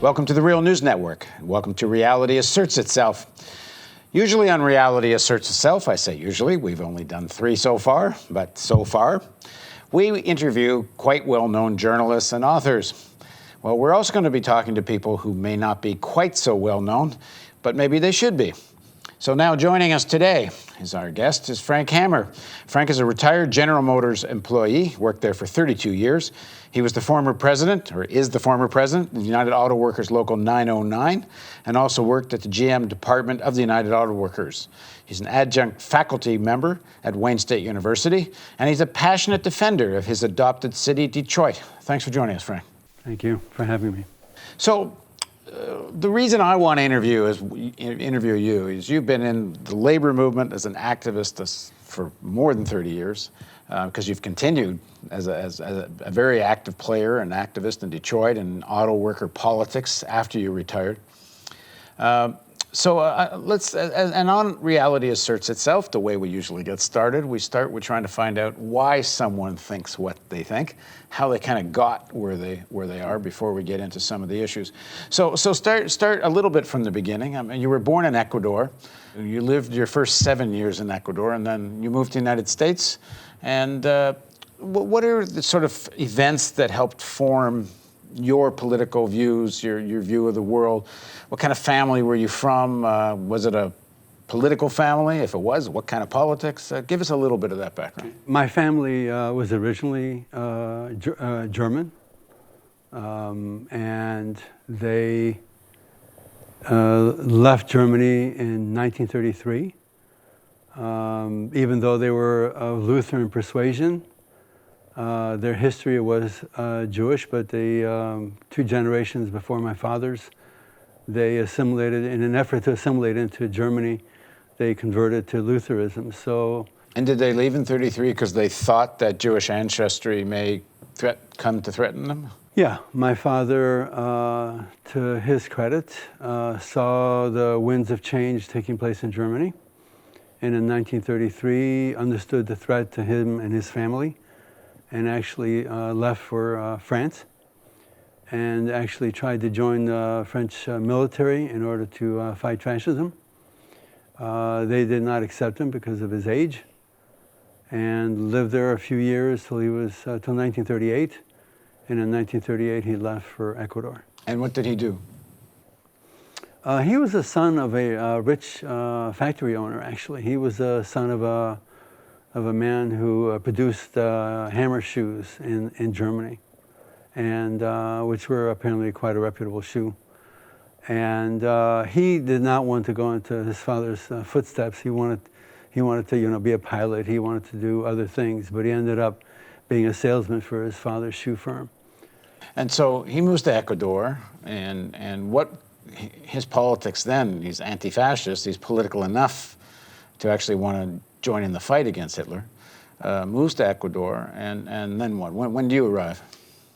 Welcome to the Real News Network. Welcome to Reality Asserts Itself. Usually on Reality Asserts Itself, I say usually, we've only done 3 so far, but so far, we interview quite well-known journalists and authors. Well, we're also going to be talking to people who may not be quite so well-known, but maybe they should be. So now joining us today is our guest is Frank Hammer. Frank is a retired General Motors employee, worked there for 32 years. He was the former president, or is the former president, of the United Auto Workers Local 909, and also worked at the GM department of the United Auto Workers. He's an adjunct faculty member at Wayne State University, and he's a passionate defender of his adopted city, Detroit. Thanks for joining us, Frank. Thank you for having me. So, the reason I want to interview you is you've been in the labor movement as an activist for more than 30 years, because you've continued as a very active player and activist in Detroit and auto worker politics after you retired. And on Reality Asserts Itself, the way we usually get started, we start with trying to find out why someone thinks what they think, how they kind of got where they are before we get into some of the issues. So start a little bit from the beginning. I mean, you were born in Ecuador. You lived your first 7 years in Ecuador, and then you moved to the United States. And what are the sort of events that helped form your political views, your view of the world? What kind of family were you from? Was it a political family? If it was, what kind of politics? Give us a little bit of that background. My family was originally German, and they left Germany in 1933. Even though they were of Lutheran persuasion, their history was Jewish, but they 2 generations before my father's, they assimilated, in an effort to assimilate into Germany, they converted to Lutheranism. So. And did they leave in 33 because they thought that Jewish ancestry may come to threaten them? Yeah, my father, to his credit, saw the winds of change taking place in Germany, and in 1933 understood the threat to him and his family, and actually left for France, and actually tried to join the French military in order to fight fascism. They did not accept him because of his age, and lived there a few years till he was till 1938, and in 1938 he left for Ecuador. And what did he do? He was the son of a rich factory owner. Actually, he was the son of a man who produced hammer shoes in Germany, and which were apparently quite a reputable shoe. And he did not want to go into his father's footsteps. He wanted to be a pilot. He wanted to do other things, but he ended up being a salesman for his father's shoe firm. And so he moves to Ecuador, and what his politics then, he's anti-fascist, he's political enough to actually want to join in the fight against Hitler, moves to Ecuador, and then what? When do you arrive?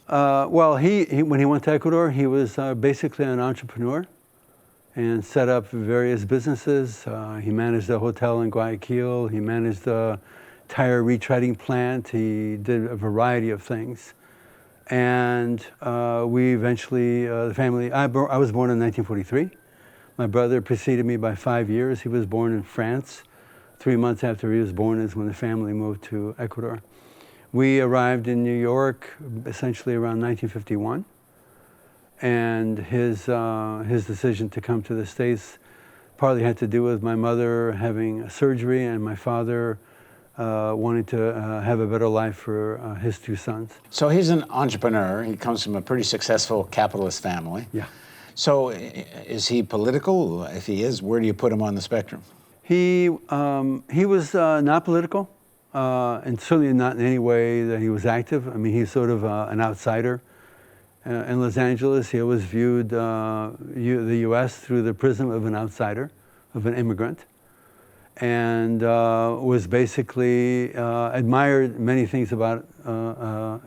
Well, when he went to Ecuador, he was basically an entrepreneur and set up various businesses. He managed a hotel in Guayaquil. He managed a tire retreading plant. He did a variety of things. And we eventually, the family, I was born in 1943. My brother preceded me by 5 years. He was born in France. 3 months after he was born is when the family moved to Ecuador. We arrived in New York essentially around 1951. And his decision to come to the States partly had to do with my mother having a surgery and my father wanting to have a better life for his 2 sons. So he's an entrepreneur. He comes from a pretty successful capitalist family. Yeah. So is he political? If he is, where do you put him on the spectrum? He was not political, and certainly not in any way that he was active. I mean, he's sort of an outsider. In Los Angeles, he always viewed the U.S. through the prism of an outsider, of an immigrant, and was basically admired many things about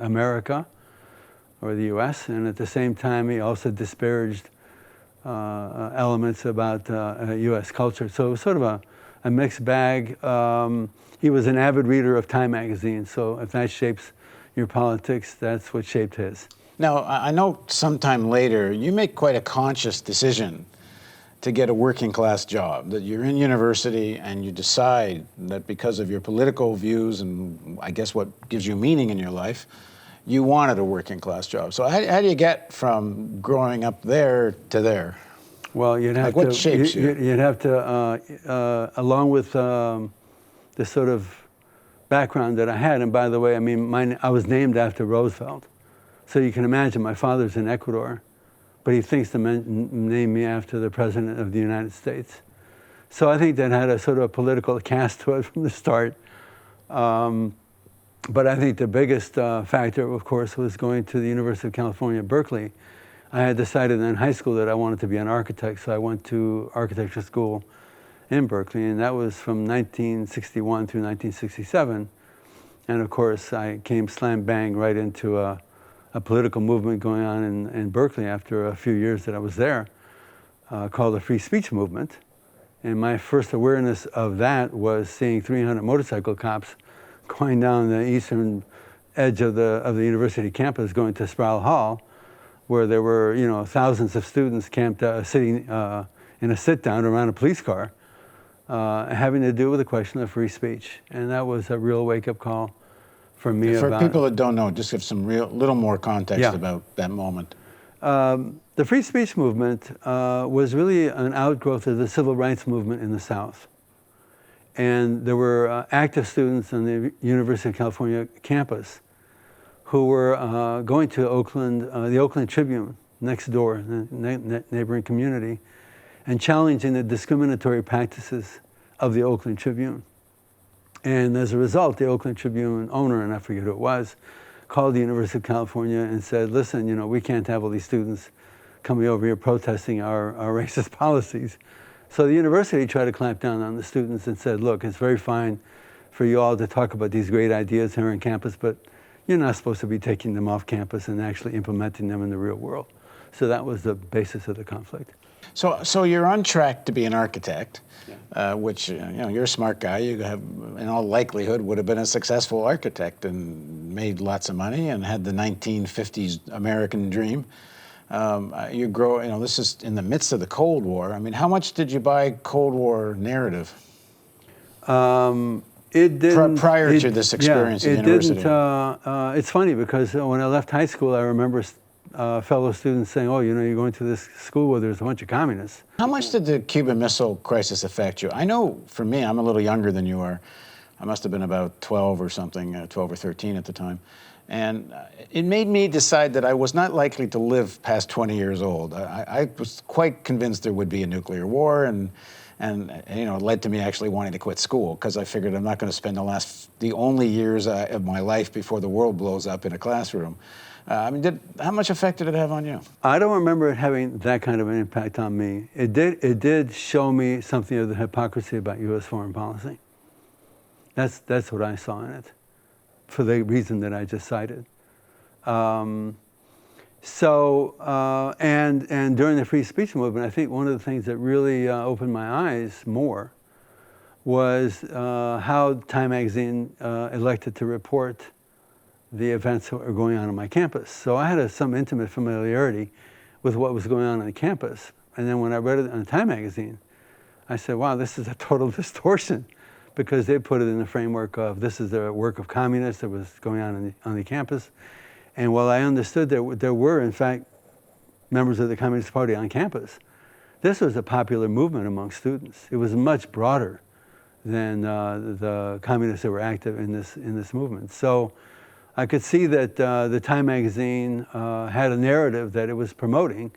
America or the U.S., and at the same time he also disparaged elements about U.S. culture. So it was sort of a mixed bag. He was an avid reader of Time magazine, so if that shapes your politics, that's what shaped his. Now, I know sometime later you make quite a conscious decision to get a working class job, that you're in university and you decide that because of your political views and I guess what gives you meaning in your life, you wanted a working class job. So how do you get from growing up there to there? Well, you'd have what shapes you? You'd have to, along with the sort of background that I had, and by the way, I mean, I was named after Roosevelt. So you can imagine my father's in Ecuador, but he thinks to name me after the President of the United States. So I think that had a sort of political cast to it from the start. But I think the biggest factor, of course, was going to the University of California, Berkeley. I had decided in high school that I wanted to be an architect, so I went to architecture school in Berkeley, and that was from 1961 through 1967. And of course, I came slam bang right into a political movement going on in Berkeley after a few years that I was there, called the free speech movement. And my first awareness of that was seeing 300 motorcycle cops going down the eastern edge of the university campus going to Sproul Hall, where there were, you know, thousands of students camped sitting in a sit-down around a police car, having to do with the question of free speech. And that was a real wake-up call for me. For people that don't know, just give some little more context about that moment. The free speech movement was really an outgrowth of the civil rights movement in the South. And there were active students on the University of California campus who were going to Oakland, the Oakland Tribune next door, the neighboring community, and challenging the discriminatory practices of the Oakland Tribune. And as a result, the Oakland Tribune owner, and I forget who it was, called the University of California and said, listen, you know, we can't have all these students coming over here protesting our racist policies. So the university tried to clamp down on the students and said, look, it's very fine for you all to talk about these great ideas here on campus, but you're not supposed to be taking them off campus and actually implementing them in the real world. So that was the basis of the conflict. So you're on track to be an architect, which, you know, you're a smart guy. You have, in all likelihood, would have been a successful architect and made lots of money and had the 1950s American dream. You know, this is in the midst of the Cold War. I mean, how much did you buy Cold War narrative? It didn't. Prior to this experience at the university. It's funny because when I left high school, I remember fellow students saying, oh, you know, you're going to this school where there's a bunch of communists. How much did the Cuban Missile Crisis affect you? I know for me, I'm a little younger than you are. I must have been about 12 or something, 12 or 13 at the time. And it made me decide that I was not likely to live past 20 years old. I was quite convinced there would be a nuclear war, and you know, it led to me actually wanting to quit school because I figured I'm not going to spend the only years of my life before the world blows up in a classroom. I mean, how much effect did it have on you? I don't remember it having that kind of an impact on me. It did show me something of the hypocrisy about U.S. foreign policy. That's what I saw in it, for the reason that I just cited. And during the free speech movement, I think one of the things that really opened my eyes more was how Time magazine elected to report the events that were going on my campus. So I had some intimate familiarity with what was going on the campus. And then when I read it on Time magazine, I said, wow, this is a total distortion, because they put it in the framework of this is the work of communists that was going on the campus. And while I understood there were, in fact, members of the Communist Party on campus, this was a popular movement among students. It was much broader than the communists that were active in this movement. So I could see that the Time magazine had a narrative that it was promoting,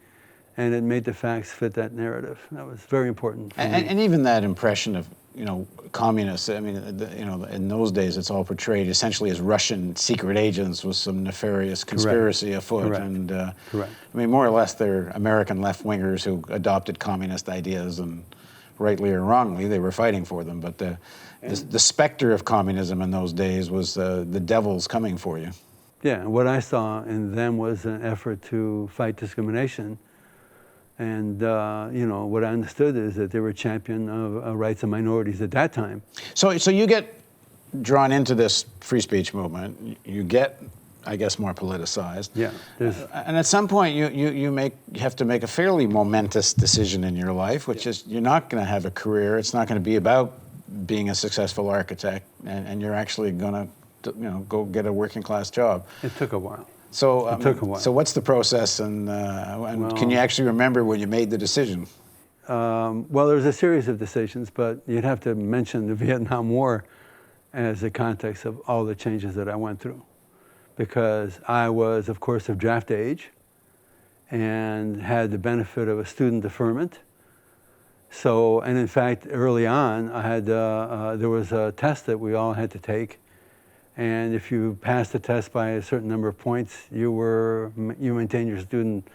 and it made the facts fit that narrative. That was very important for me. And even that impression of, you know, communists, I mean, you know, in those days it's all portrayed essentially as Russian secret agents with some nefarious conspiracy afoot. Correct. And Correct. I mean, more or less they're American left-wingers who adopted communist ideas, and rightly or wrongly, they were fighting for them. But the specter of communism in those days was the devil's coming for you. Yeah, what I saw in them was an effort to fight discrimination. And, you know, what I understood is that they were a champion of rights of minorities at that time. So you get drawn into this free speech movement. You get I guess, more politicized. Yeah. And at some point, you have to make a fairly momentous decision in your life, which is you're not going to have a career. It's not going to be about being a successful architect, and you're actually going to, go get a working class job. It took a while. So It took a while. So what's the process, and can you actually remember when you made the decision? Well, there was a series of decisions, but you'd have to mention the Vietnam War as the context of all the changes that I went through. Because I was, of course, of draft age and had the benefit of a student deferment. So, and in fact, early on, I had, there was a test that we all had to take. And if you passed the test by a certain number of points, you maintained your student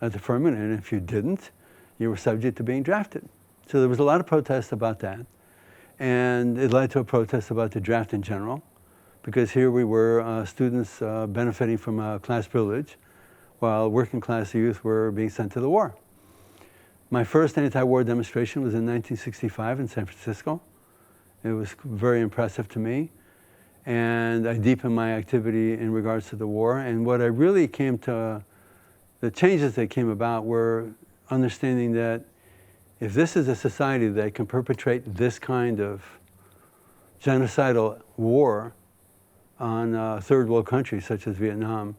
deferment. And if you didn't, you were subject to being drafted. So there was a lot of protest about that. And it led to a protest about the draft in general, because here we were students benefiting from class privilege, while working class youth were being sent to the war. My first anti-war demonstration was in 1965 in San Francisco. It was very impressive to me, and I deepened my activity in regards to the war. And what I really came to, the changes that came about were understanding that if this is a society that can perpetrate this kind of genocidal war on third world countries such as Vietnam,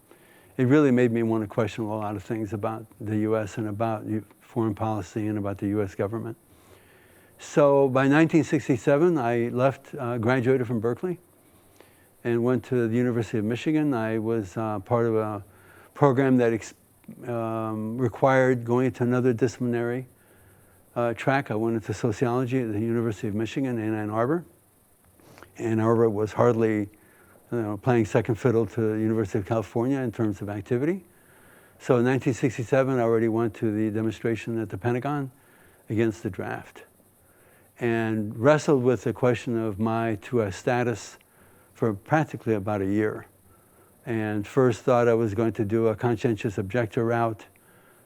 it really made me want to question a lot of things about the U.S. and about foreign policy and about the U.S. government. So by 1967, I left, graduated from Berkeley and went to the University of Michigan. I was part of a program that required going into another disciplinary track. I went into sociology at the University of Michigan in Ann Arbor. Ann Arbor was hardly playing second fiddle to the University of California in terms of activity. So in 1967, I already went to the demonstration at the Pentagon against the draft and wrestled with the question of my 2S status for practically about a year. And first thought I was going to do a conscientious objector route,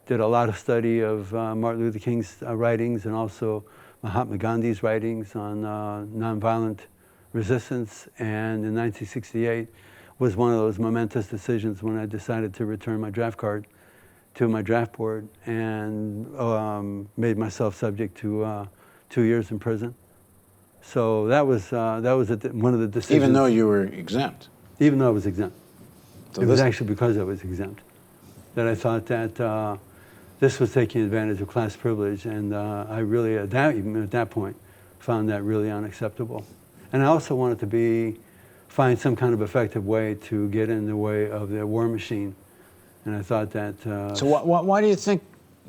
did a lot of study of Martin Luther King's writings and also Mahatma Gandhi's writings on nonviolent resistance, and in 1968 was one of those momentous decisions when I decided to return my draft card to my draft board and made myself subject to 2 years in prison. So that was one of the decisions. Even though you were exempt? Even though I was exempt. So it was actually because I was exempt that I thought that this was taking advantage of class privilege, and I really, even at that point, found that really unacceptable. And I also wanted to find some kind of effective way to get in the way of the war machine. And I thought that... So why do you think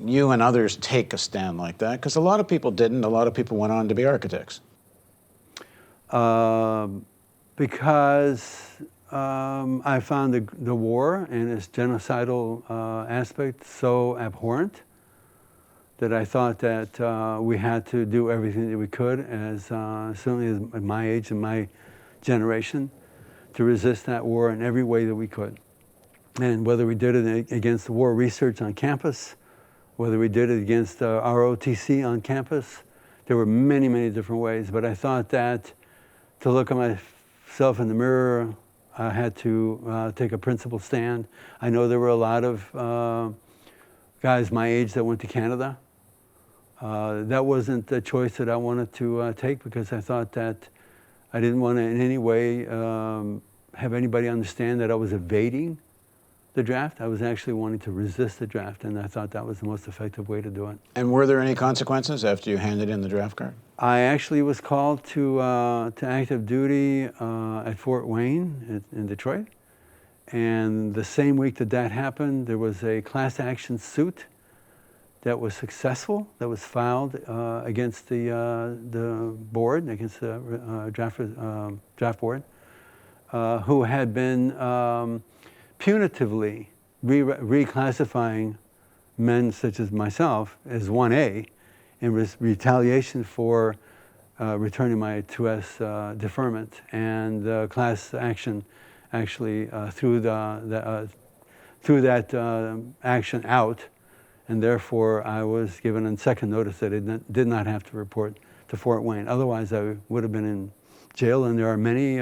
you and others take a stand like that? Because a lot of people didn't. A lot of people went on to be architects. Because I found the war and its genocidal aspect so abhorrent that I thought that we had to do everything that we could, certainly at my age and my generation, to resist that war in every way that we could. And whether we did it against the war research on campus, whether we did it against ROTC on campus, there were many, many different ways. But I thought that to look at myself in the mirror, I had to take a principled stand. I know there were a lot of guys my age that went to Canada. That wasn't the choice that I wanted to take, because I thought that I didn't want to in any way have anybody understand that I was evading the draft. I was actually wanting to resist the draft, and I thought that was the most effective way to do it. And were there any consequences after you handed in the draft card? I actually was called to active duty at Fort Wayne in Detroit. And the same week that happened, there was a class action suit that was successful, that was filed against the board, against the draft board, who had been punitively reclassifying men such as myself as 1A in retaliation for returning my 2S deferment. And the class action actually threw that action out, and therefore I was given a second notice that I did not have to report to Fort Wayne. Otherwise I would have been in jail, and there are many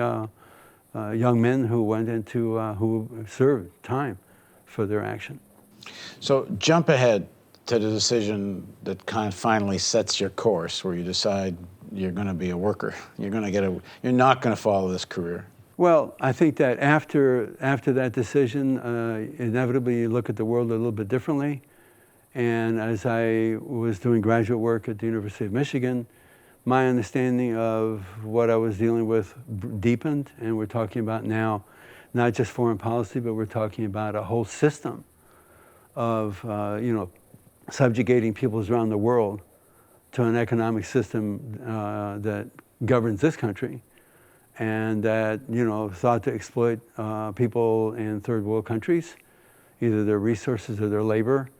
young men who went into, who served time for their action. So jump ahead to the decision that kind of finally sets your course, where you decide you're going to be a worker. You're not going to follow this career. Well, I think that after that decision, inevitably you look at the world a little bit differently. And as I was doing graduate work at the University of Michigan, my understanding of what I was dealing with deepened, and we're talking about now not just foreign policy, but we're talking about a whole system of subjugating peoples around the world to an economic system that governs this country, and that thought to exploit people in third world countries, either their resources or their labor.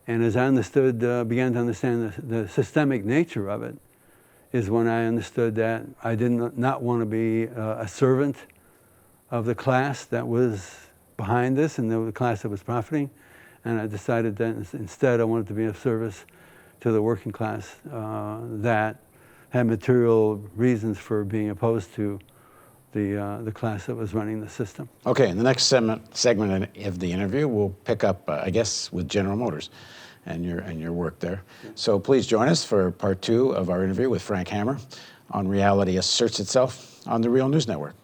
And as I began to understand the systemic nature of it, is when I understood that I did not want to be a servant of the class that was behind this and the class that was profiting. And I decided that instead I wanted to be of service to the working class that had material reasons for being opposed to the class that was running the system. Okay, in the next segment of the interview, we'll pick up, I guess, with General Motors and your work there. So please join us for part 2 of our interview with Frank Hammer on Reality Asserts Itself on the Real News Network.